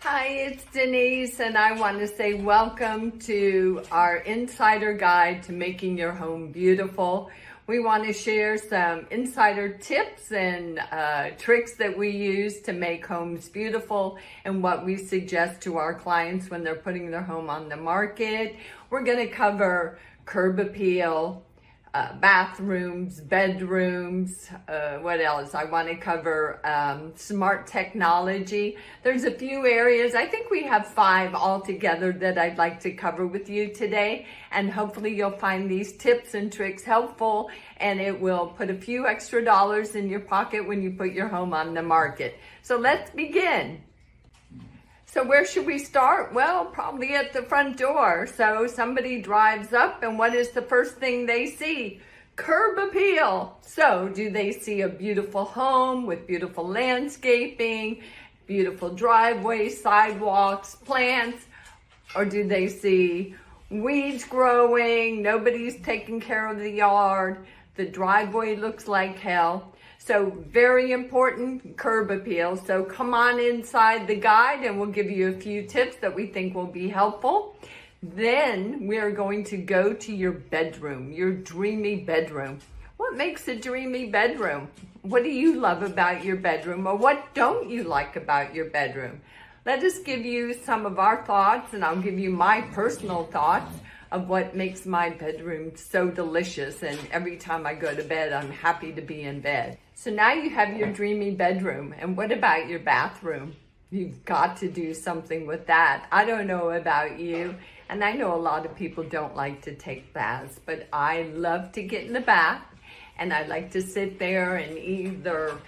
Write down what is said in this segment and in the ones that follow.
Hi, it's Denise, and I want to say welcome to our insider guide to making your home beautiful. We want to share some insider tips and tricks that we use to make homes beautiful and what we suggest to our clients when they're putting their home on the market. We're going to cover curb appeal, bathrooms, bedrooms, what else? I want to cover smart technology. There's a few areas, I think we have 5 altogether that I'd like to cover with you today, and hopefully you'll find these tips and tricks helpful, and it will put a few extra dollars in your pocket when you put your home on the market. So let's begin. So where should we start? Well, probably at the front door. So somebody drives up, and what is the first thing they see? Curb appeal. So do they see a beautiful home with beautiful landscaping, beautiful driveways, sidewalks, plants? Or do they see weeds growing, nobody's taking care of the yard, the driveway looks like hell? So very important, curb appeal. So come on inside the guide and we'll give you a few tips that we think will be helpful. Then we're going to go to your bedroom, your dreamy bedroom. What makes a dreamy bedroom? What do you love about your bedroom, or what don't you like about your bedroom? Let us give you some of our thoughts, and I'll give you my personal thoughts of what makes my bedroom so delicious, and every time I go to bed, I'm happy to be in bed. So now you have your dreamy bedroom, and what about your bathroom? You've got to do something with that. I don't know about you, and I know a lot of people don't like to take baths, but I love to get in the bath, and I like to sit there and either,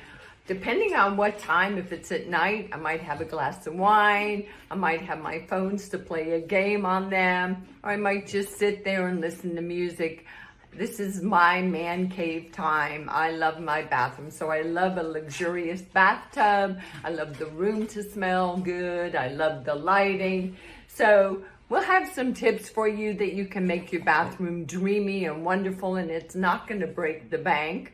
depending on what time, if it's at night, I might have a glass of wine, I might have my phones to play a game on them, or I might just sit there and listen to music. This is my man cave time. I love my bathroom. So I love a luxurious bathtub. I love the room to smell good. I love the lighting. So we'll have some tips for you that you can make your bathroom dreamy and wonderful, and it's not going to break the bank.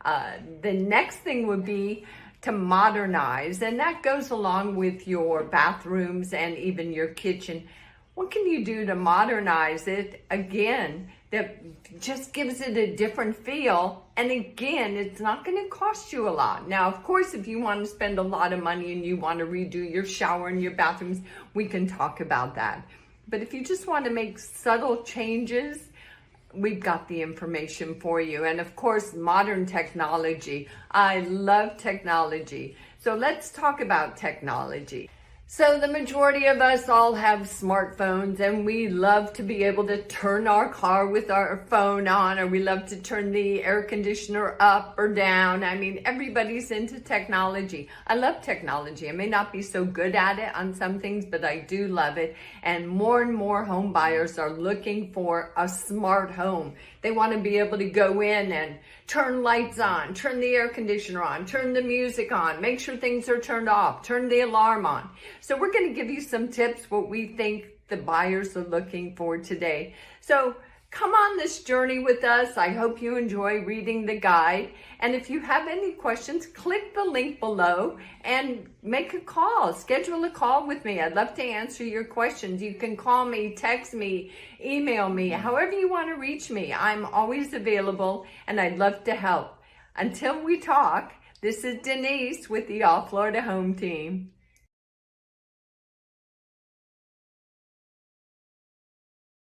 The next thing would be to modernize, and that goes along with your bathrooms and even your kitchen. What can you do to modernize it? Again, that just gives it a different feel. And again, it's not going to cost you a lot. Now, of course, if you want to spend a lot of money and you want to redo your shower and your bathrooms, we can talk about that. But if you just want to make subtle changes, we've got the information for you. And of course, modern technology. I love technology. So let's talk about technology. So the majority of us all have smartphones, and we love to be able to turn our car with our phone on, or we love to turn the air conditioner up or down. I mean, everybody's into technology. I love technology. I may not be so good at it on some things, but I do love it. And more home buyers are looking for a smart home. They want to be able to go in and turn lights on, turn the air conditioner on, turn the music on, make sure things are turned off, turn the alarm on. So we're going to give you some tips, what we think the buyers are looking for today. So come on this journey with us. I hope you enjoy reading the guide. And if you have any questions, click the link below and make a call. Schedule a call with me. I'd love to answer your questions. You can call me, text me, email me, however you want to reach me. I'm always available, and I'd love to help. Until we talk, this is Denise with the All Florida Home Team.